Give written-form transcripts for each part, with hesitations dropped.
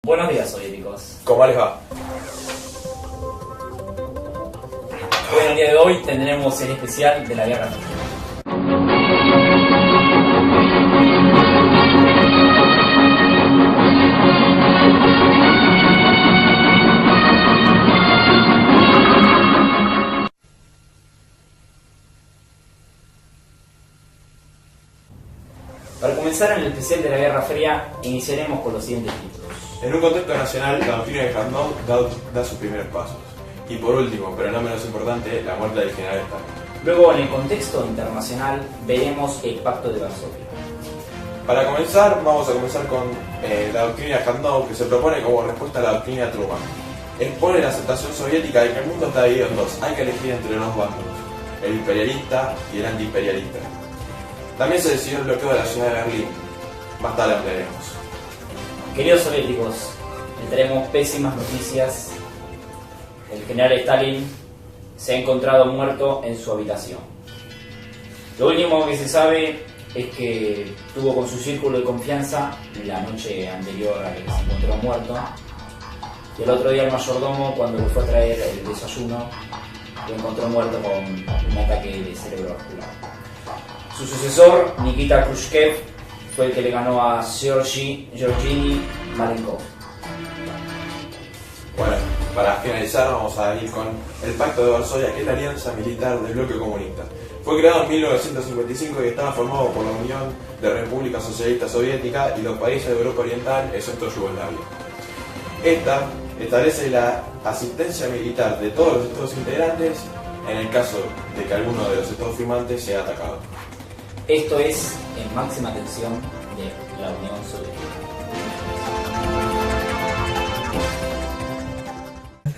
Buenos días, soviéticos. ¿Cómo les va? Bueno, el día de hoy tendremos el especial de la Guerra Fría. Para comenzar en el especial de la Guerra Fría, iniciaremos con los siguientes títulos. En un contexto nacional, la doctrina de Kharkov da sus primeros pasos. Y por último, pero no menos importante, la muerte del general Stalin. Luego, en el contexto internacional, veremos el Pacto de Varsovia. Para comenzar, vamos a comenzar con la doctrina de Kharkov, que se propone como respuesta a la doctrina Truman. Expone la aceptación soviética de que el mundo está dividido en dos. Hay que elegir entre los dos bandos, el imperialista y el antiimperialista. También se decidió el bloqueo de la ciudad de Berlín. Más tarde lo veremos. Queridos soviéticos, les traemos pésimas noticias. El general Stalin se ha encontrado muerto en su habitación. Lo último que se sabe es que tuvo con su círculo de confianza la noche anterior a que se encontró muerto. Y el otro día el mayordomo, cuando le fue a traer el desayuno, lo encontró muerto con un ataque de cerebrovascular. Su sucesor, Nikita Khrushchev, fue el que le ganó a Georginy Malenkov. Bueno, para finalizar vamos a ir con el Pacto de Varsovia, que es la alianza militar del bloque comunista. Fue creado en 1955 y estaba formado por la Unión de Repúblicas Socialistas Soviéticas y los países de Europa Oriental, excepto Yugoslavia. Esta establece la asistencia militar de todos los estados integrantes en el caso de que alguno de los estados firmantes sea atacado. Esto es en máxima tensión de la Unión Soviética.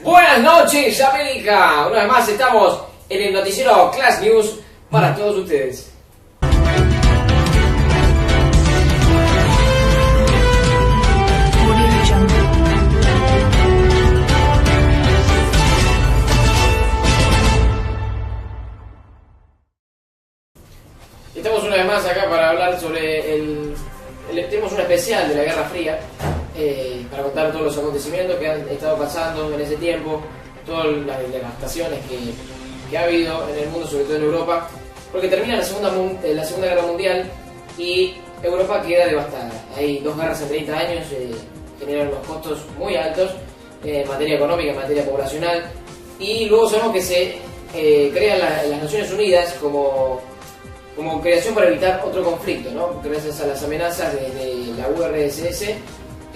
Buenas noches, América. Una vez más estamos en el noticiero Class News para todos ustedes. Estamos una vez más acá para hablar sobre tenemos un especial de la Guerra Fría, para contar todos los acontecimientos que han estado pasando en ese tiempo, todas las devastaciones que ha habido en el mundo, sobre todo en Europa, porque termina la Segunda Guerra Mundial y Europa queda devastada. Hay dos guerras en 30 años, generan unos costos muy altos en materia económica, en materia poblacional, y luego sabemos que se crean las Naciones Unidas como creación para evitar otro conflicto, ¿no? Gracias a las amenazas de la URSS,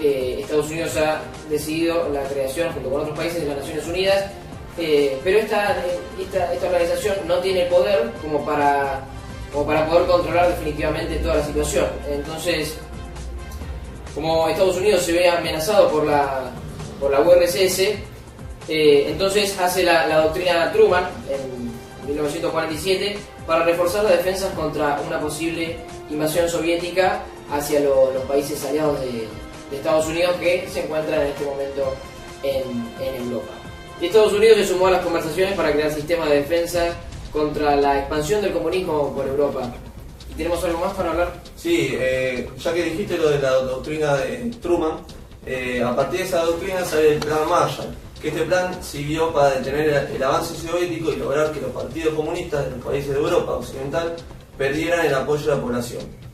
Estados Unidos ha decidido la creación, junto con otros países, de las Naciones Unidas, pero esta organización no tiene poder como para poder controlar definitivamente toda la situación. Entonces, como Estados Unidos se ve amenazado por la URSS, entonces hace la doctrina Truman en 1947 para reforzar las defensas contra una posible invasión soviética hacia los países aliados de Estados Unidos que se encuentran en este momento en Europa. Y Estados Unidos se sumó a las conversaciones para crear sistemas de defensa contra la expansión del comunismo por Europa. ¿Y tenemos algo más para hablar? Sí, ya que dijiste lo de la doctrina de Truman, a partir de esa doctrina sale el plan Marshall, que este plan sirvió para detener el avance soviético y lograr que los partidos comunistas de los países de Europa Occidental perdieran el apoyo de la población.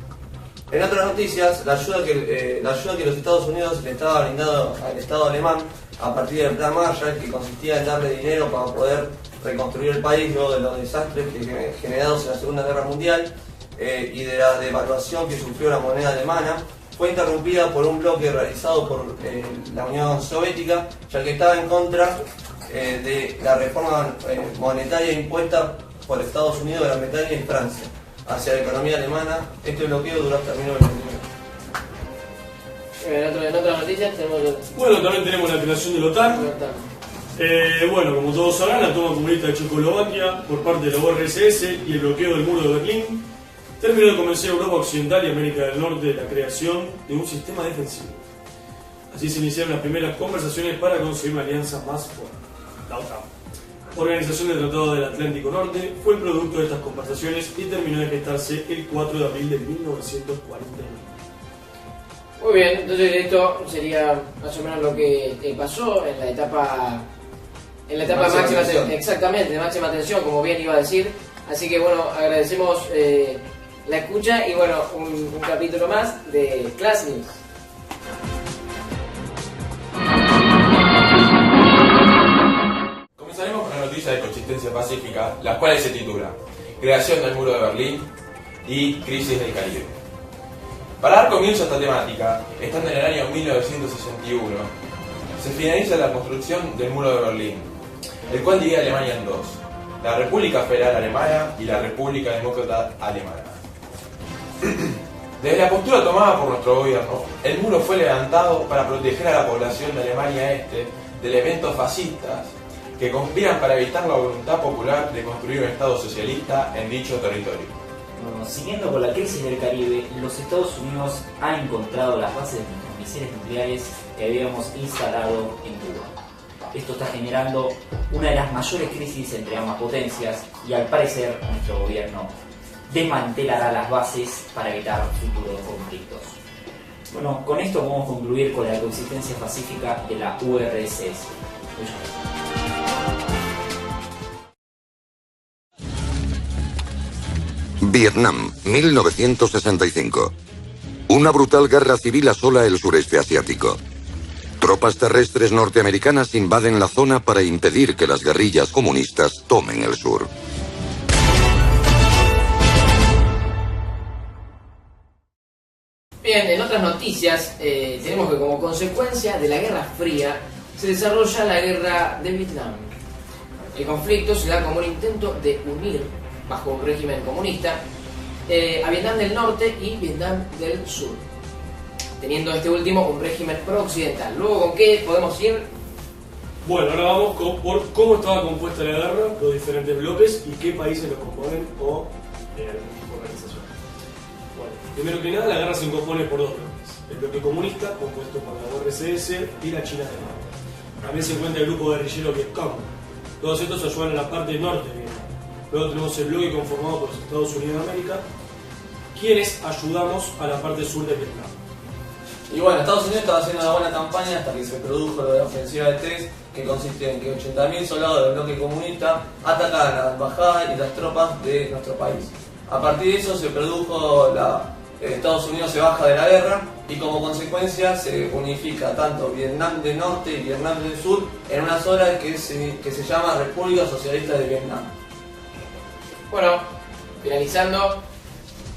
En otras noticias, la ayuda que los Estados Unidos le estaba brindando al Estado alemán a partir del plan Marshall, que consistía en darle dinero para poder reconstruir el país luego de los desastres generados en la Segunda Guerra Mundial y de la devaluación que sufrió la moneda alemana, fue interrumpida por un bloque realizado por la Unión Soviética, ya que estaba en contra de la reforma monetaria impuesta por Estados Unidos, Gran Bretaña y Francia hacia la economía alemana. Este bloqueo duró hasta 1929. En otras noticias tenemos... Bueno, también tenemos la creación de la OTAN. Bueno, como todos sabrán, la toma comunista de Checoslovaquia por parte de la URSS y el bloqueo del muro de Berlín terminó de convencer a Europa Occidental y América del Norte de la creación de un sistema defensivo. Así se iniciaron las primeras conversaciones para conseguir una alianza más fuerte, la OTAN. Organización del Tratado del Atlántico Norte fue el producto de estas conversaciones y terminó de gestarse el 4 de abril de 1941. Muy bien, entonces esto sería más o menos lo que pasó en la etapa Máxima máxima tensión. exactamente, de máxima tensión, como bien iba a decir. Así que bueno, agradecemos la escucha y bueno, un capítulo más de Class News. Comenzaremos con la noticia de coexistencia pacífica, las cuales se titulan Creación del Muro de Berlín y Crisis del Caribe. Para dar comienzo a esta temática, estando en el año 1961, se finaliza la construcción del Muro de Berlín, el cual divide a Alemania en dos, la República Federal Alemana y la República Demócrata Alemana. Desde la postura tomada por nuestro gobierno, el muro fue levantado para proteger a la población de Alemania Este de elementos fascistas que conspiran para evitar la voluntad popular de construir un Estado socialista en dicho territorio. Bueno, siguiendo con la crisis del Caribe, los Estados Unidos han encontrado las bases de nuestros misiles nucleares que habíamos instalado en Cuba. Esto está generando una de las mayores crisis entre ambas potencias y al parecer nuestro gobierno desmantelará las bases para evitar futuros conflictos. Bueno, con esto podemos concluir con la coexistencia pacífica de la URSS. Muchas gracias. Vietnam, 1965. Una brutal guerra civil asola el sureste asiático. Tropas terrestres norteamericanas invaden la zona para impedir que las guerrillas comunistas tomen el sur. Bien, en otras noticias tenemos que como consecuencia de la Guerra Fría se desarrolla la Guerra de Vietnam. El conflicto se da como un intento de unir, bajo un régimen comunista, a Vietnam del Norte y Vietnam del Sur, teniendo este último un régimen pro-occidental. Luego, ¿con qué podemos ir? Bueno, ahora vamos por cómo estaba compuesta la guerra, los diferentes bloques y qué países los componen o organizaciones. Bueno, primero que nada, la guerra se compone por dos bloques. El bloque comunista, compuesto por la URSS y la China del Norte. También se encuentra el grupo guerrillero Vietcong. Todos estos ayudan en la parte norte de Vietnam. Luego tenemos el bloque conformado por los Estados Unidos de América, quienes ayudamos a la parte sur de Vietnam. Y bueno, Estados Unidos estaba haciendo una buena campaña hasta que se produjo lo de la ofensiva de Tes, que consiste en que 80.000 soldados del bloque comunista atacaban a la embajada y las tropas de nuestro país. A partir de eso se produjo Estados Unidos se baja de la guerra y como consecuencia se unifica tanto Vietnam del Norte y Vietnam del Sur en una sola que se llama República Socialista de Vietnam. Bueno, finalizando,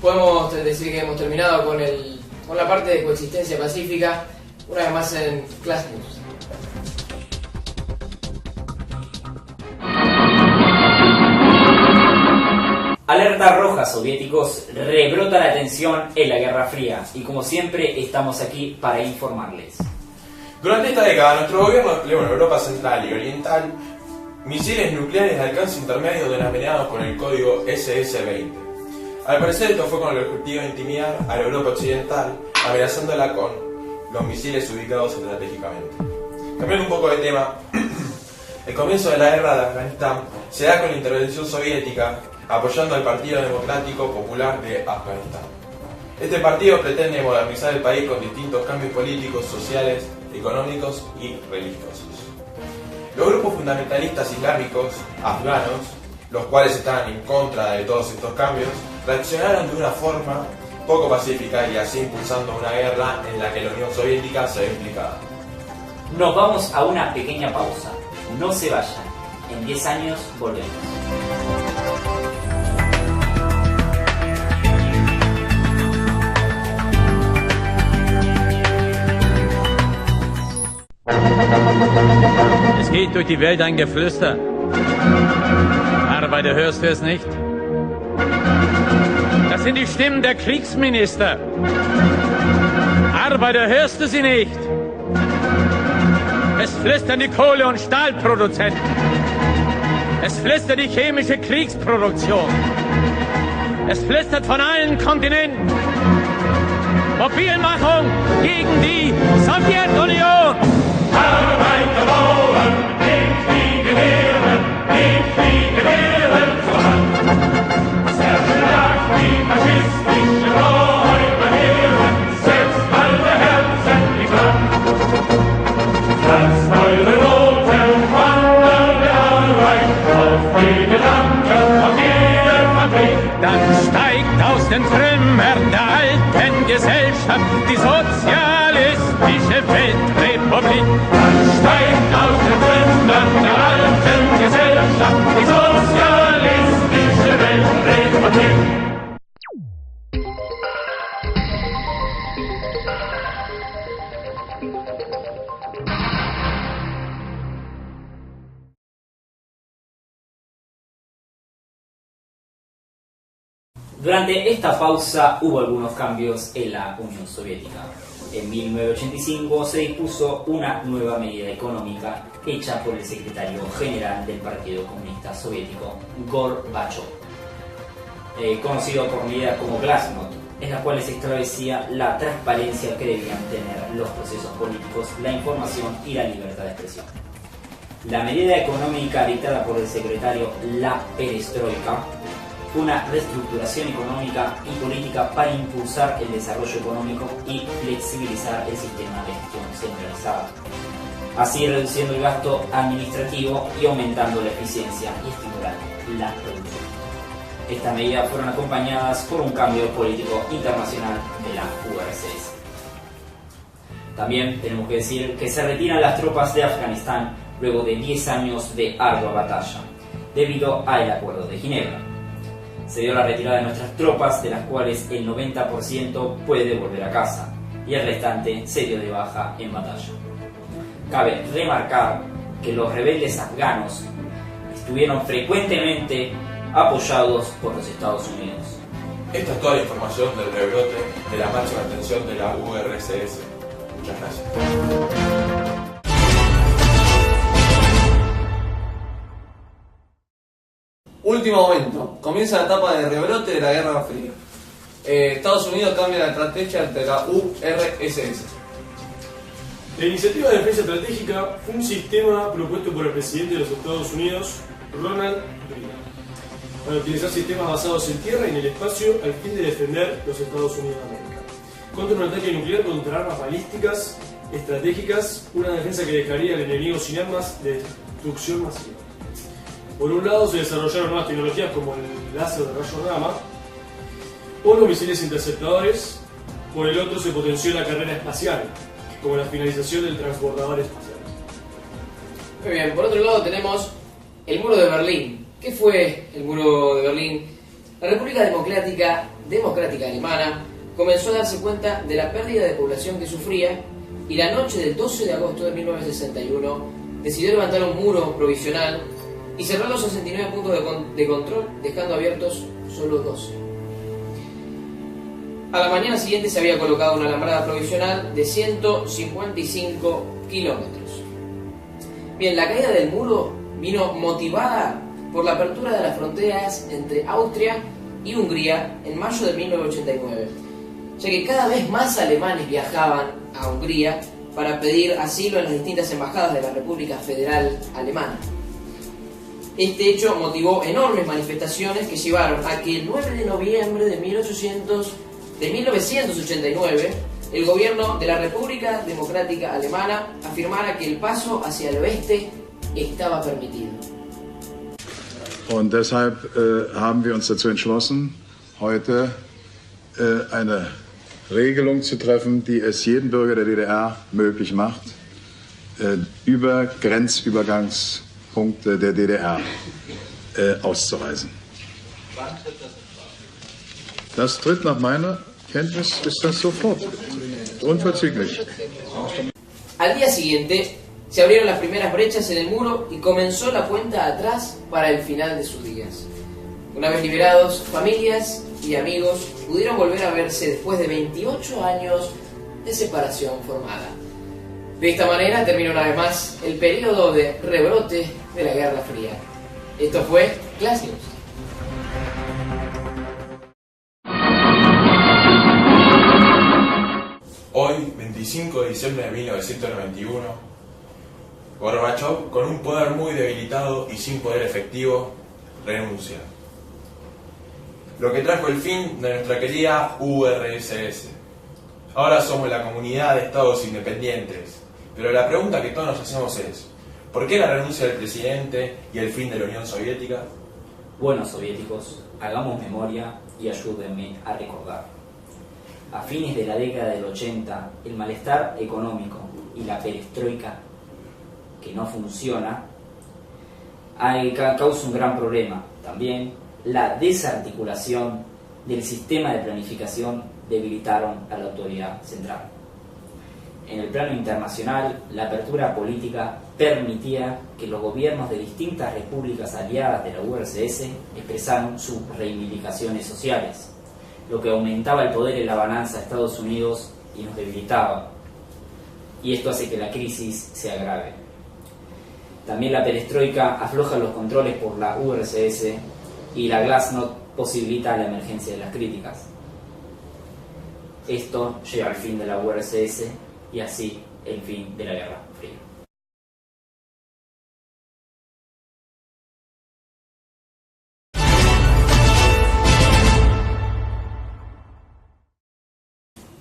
podemos decir que hemos terminado con la parte de coexistencia pacífica, una vez más en Class News. Alerta roja, soviéticos, rebrota la tensión en la Guerra Fría y como siempre estamos aquí para informarles. Durante esta década, nuestro gobierno empleó en Europa Central y Oriental misiles nucleares de alcance intermedio denominados con el código SS-20. Al parecer esto fue con el objetivo de intimidar a la Europa Occidental, amenazándola con los misiles ubicados estratégicamente. Cambiando un poco de tema, el comienzo de la guerra de Afganistán se da con la intervención soviética apoyando al Partido Democrático Popular de Afganistán. Este partido pretende modernizar el país con distintos cambios políticos, sociales, económicos y religiosos. Los grupos fundamentalistas islámicos afganos, los cuales estaban en contra de todos estos cambios, reaccionaron de una forma poco pacífica y así impulsando una guerra en la que la Unión Soviética se ve implicada. Nos vamos a una pequeña pausa. No se vayan. En 10 años volvemos. Es geht durch die Welt ein Geflüster. Arbeiter, hörst du es nicht? Das sind die Stimmen der Kriegsminister. Arbeiter, hörst du sie nicht? Es flüstern die Kohle- und Stahlproduzenten. Es flüstert die chemische Kriegsproduktion. Es flüstert von allen Kontinenten. Mobilmachung gegen die Sowjetunion. Arbeiter, Bauern, nehmt die Gewehre, zur Hand. Zerschlagt die faschistische Räuberheere, setzt alle Herren mit. Dann steigt aus den Gründen der alten Gesellschaft die sozialistische Weltrepublik. Durante esta pausa hubo algunos cambios en la Unión Soviética. En 1985 se dispuso una nueva medida económica hecha por el secretario general del Partido Comunista Soviético, Gorbachov, conocido por medidas como Glasnost, en las cuales se establecía la transparencia que debían tener los procesos políticos, la información y la libertad de expresión. La medida económica dictada por el secretario, la perestroika, fue una reestructuración económica y política para impulsar el desarrollo económico y flexibilizar el sistema de gestión centralizada, así reduciendo el gasto administrativo y aumentando la eficiencia y estimulando la producción. Estas medidas fueron acompañadas por un cambio político internacional de la URSS. También tenemos que decir que se retiran las tropas de Afganistán luego de 10 años de ardua batalla, debido al Acuerdo de Ginebra. Se dio la retirada de nuestras tropas, de las cuales el 90% puede volver a casa y el restante se dio de baja en batalla. Cabe remarcar que los rebeldes afganos estuvieron frecuentemente apoyados por los Estados Unidos. Esta es toda la información del rebrote de la máxima tensión de la URSS. Muchas gracias. Último momento, comienza la etapa de rebrote de la Guerra Fría. Estados Unidos cambia la estrategia ante la URSS. La Iniciativa de Defensa Estratégica fue un sistema propuesto por el presidente de los Estados Unidos, Ronald Reagan, para utilizar sistemas basados en tierra y en el espacio al fin de defender los Estados Unidos de América contra un ataque nuclear, contra armas balísticas estratégicas, una defensa que dejaría al enemigo sin armas de destrucción masiva. Por un lado se desarrollaron nuevas tecnologías como el láser de rayos gamma o los misiles interceptadores. Por el otro se potenció la carrera espacial, como la finalización del transbordador espacial. Muy bien, por otro lado tenemos el muro de Berlín. ¿Qué fue el muro de Berlín? La República Democrática Alemana comenzó a darse cuenta de la pérdida de población que sufría y la noche del 12 de agosto de 1961 decidió levantar un muro provisional y cerrar los 69 puntos de control, dejando abiertos solo 12. A la mañana siguiente se había colocado una alambrada provisional de 155 kilómetros. Bien, la caída del muro vino motivada por la apertura de las fronteras entre Austria y Hungría en mayo de 1989, ya que cada vez más alemanes viajaban a Hungría para pedir asilo en las distintas embajadas de la República Federal Alemana. Este hecho motivó enormes manifestaciones que llevaron a que el 9 de noviembre de 1989 el gobierno de la República Democrática Alemana afirmara que el paso hacia el oeste estaba permitido. Und deshalb haben wir uns dazu entschlossen, heute eine Regelung zu treffen, die es jedem Bürger der DDR möglich macht, über Grenzübergangspunkte der DDR auszureisen. Wann tritt das in Kraft? Das tritt nach meiner Kenntnis ist das sofort, unverzüglich. Al día siguiente se abrieron las primeras brechas en el muro y comenzó la cuenta atrás para el final de sus días. Una vez liberados, familias y amigos pudieron volver a verse después de 28 años de separación formada. De esta manera terminó una vez más el periodo de rebrote de la Guerra Fría. Esto fue Glasnost. Hoy, 25 de diciembre de 1991, Gorbachov, con un poder muy debilitado y sin poder efectivo, renuncia. Lo que trajo el fin de nuestra querida URSS. Ahora somos la comunidad de estados independientes, pero la pregunta que todos nos hacemos es: ¿por qué la renuncia del presidente y el fin de la Unión Soviética? Buenos soviéticos, hagamos memoria y ayúdenme a recordar. A fines de la década del 80, el malestar económico y la perestroika, que no funciona, causa un gran problema. También la desarticulación del sistema de planificación debilitaron a la autoridad central. En el plano internacional, la apertura política permitía que los gobiernos de distintas repúblicas aliadas de la URSS expresaran sus reivindicaciones sociales, lo que aumentaba el poder en la balanza de Estados Unidos y nos debilitaba. Y esto hace que la crisis se agrave. También la perestroika afloja los controles por la URSS y la Glasnost posibilita la emergencia de las críticas. Esto lleva al fin de la URSS y así el fin de la Guerra Fría.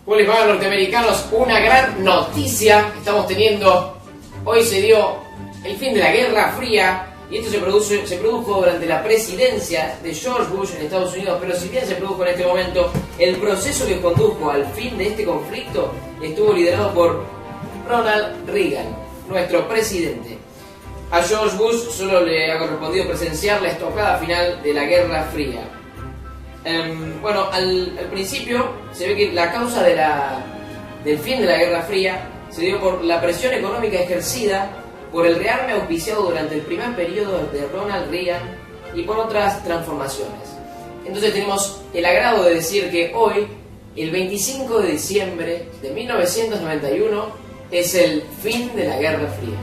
Bueno, norteamericanos, una gran noticia estamos teniendo. Hoy se dio el fin de la Guerra Fría y esto se produjo durante la presidencia de George Bush en Estados Unidos, pero si bien se produjo en este momento, el proceso que condujo al fin de este conflicto estuvo liderado por Ronald Reagan, nuestro presidente. A George Bush solo le ha correspondido presenciar la estocada final de la Guerra Fría. Bueno, al principio se ve que la causa del fin de la Guerra Fría se dio por la presión económica ejercida por el rearme auspiciado durante el primer periodo de Ronald Reagan y por otras transformaciones. Entonces tenemos el agrado de decir que hoy, el 25 de diciembre de 1991, es el fin de la Guerra Fría.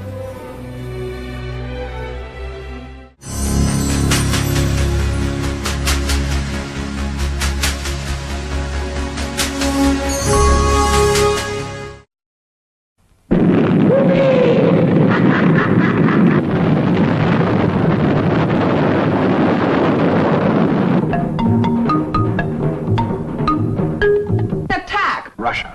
Russia.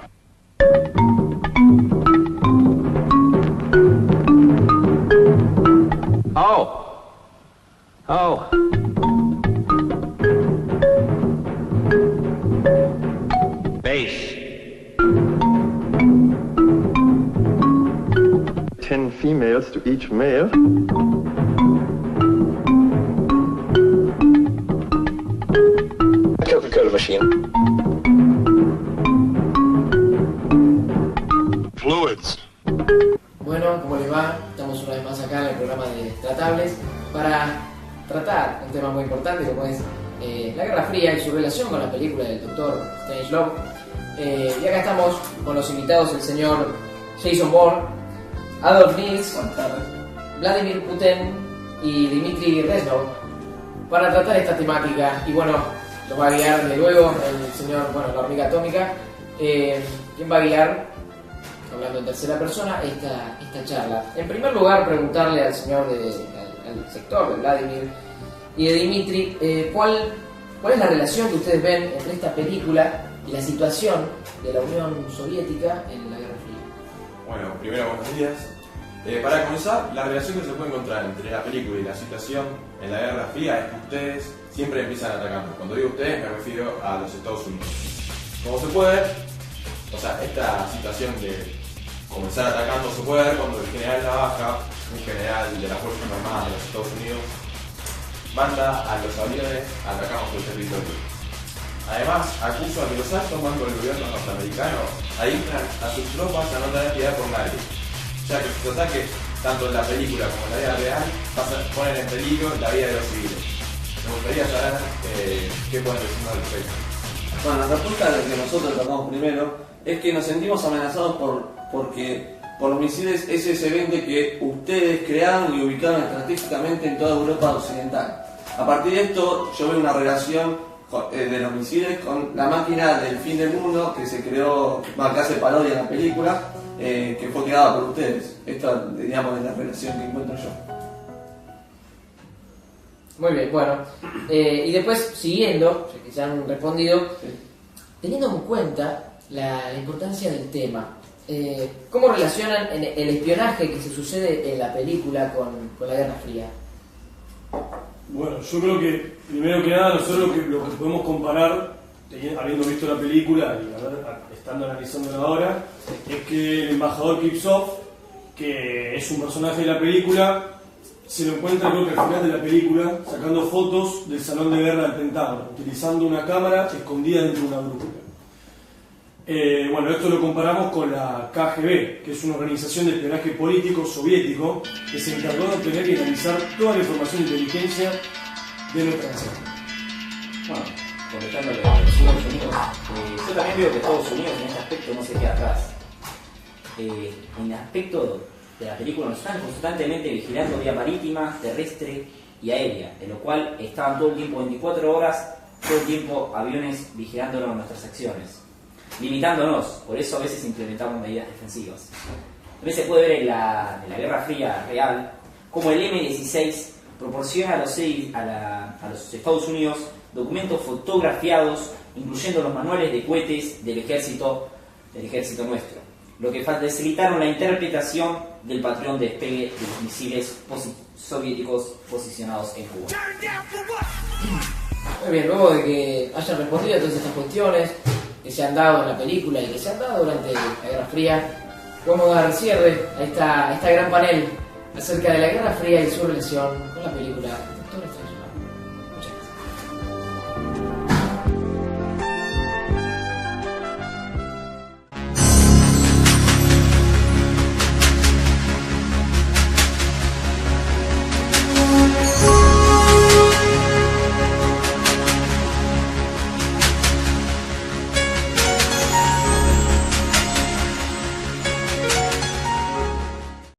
Oh. Base. 10 females to each male. Coca-Cola machine. Fluids. Bueno, ¿cómo les va? Estamos una vez más acá en el programa de Tratables para tratar un tema muy importante como es la Guerra Fría y su relación con la película del Dr. Strangelove. Y acá estamos con los invitados, el señor Jason Bourne, Adolf Nils, Vladimir Putin y Dmitry Reznov para tratar esta temática. Y bueno, lo va a guiar de luego el señor, la hormiga atómica, quien va a guiar, hablando en tercera persona, esta charla. En primer lugar, preguntarle al señor al sector de Vladimir y de Dmitry, ¿cuál es la relación que ustedes ven entre esta película y la situación de la Unión Soviética en la Guerra Fría? Bueno, primero buenos días. Para comenzar, la relación que se puede encontrar entre la película y la situación en la Guerra Fría es que ustedes siempre empiezan atacando. Cuando digo ustedes me refiero a los Estados Unidos. Como se puede ver, esta situación de comenzar atacando se puede ver cuando el general Navaja, un general de las Fuerzas Armadas de los Estados Unidos, manda a los aviones a atacar nuestro territorio. Además, acusa a que los altos mandos del gobierno norteamericano adiestran a sus tropas a no tener piedad por nadie, ya que sus ataques, tanto en la película como en la vida real, ponen en peligro la vida de los civiles. Me gustaría saber qué pueden decirnos al respecto. Bueno, la respuesta a la que nosotros tratamos primero es que nos sentimos amenazados por los misiles SS-20 que ustedes crearon y ubicaron estratégicamente en toda Europa occidental. A partir de esto, yo veo una relación de los misiles con la máquina del fin del mundo que se creó, que hace parodia en la película, que fue creada por ustedes. Esto, digamos, es la relación que encuentro yo. Muy bien, bueno. Y después, siguiendo, ya que se han respondido, teniendo en cuenta la importancia del tema, ¿cómo relacionan el espionaje que se sucede en la película con la Guerra Fría? Bueno, yo creo que, primero que nada, nosotros lo que podemos comparar, habiendo visto la película y haber estando analizándolo ahora, es que el embajador Kipsov, que es un personaje de la película, se lo encuentra creo que al final de la película sacando fotos del salón de guerra del Pentágono, utilizando una cámara escondida dentro de una brújula. Bueno, esto lo comparamos con la KGB, que es una organización de espionaje político soviético que se encargó de obtener y analizar toda la información de inteligencia de nuestra nación. Bueno, contestándole a los Estados Unidos, yo también veo que Estados Unidos en este aspecto no se queda atrás. En el aspecto de la película nos están constantemente vigilando vía marítima, terrestre y aérea, en lo cual estaban todo el tiempo 24 horas, todo el tiempo aviones vigilándonos nuestras acciones, limitándonos. Por eso a veces implementamos medidas defensivas. También se puede ver en la Guerra Fría real cómo el M-16 proporciona a los Estados Unidos documentos fotografiados, incluyendo los manuales de cohetes del ejército nuestro, lo que facilitaron la interpretación del patrón de despegue de los misiles soviéticos posicionados en Cuba. Muy bien, luego de que hayan respondido a todas estas cuestiones que se han dado en la película y que se han dado durante la Guerra Fría, vamos a dar cierre a esta gran panel acerca de la Guerra Fría y su relación con la película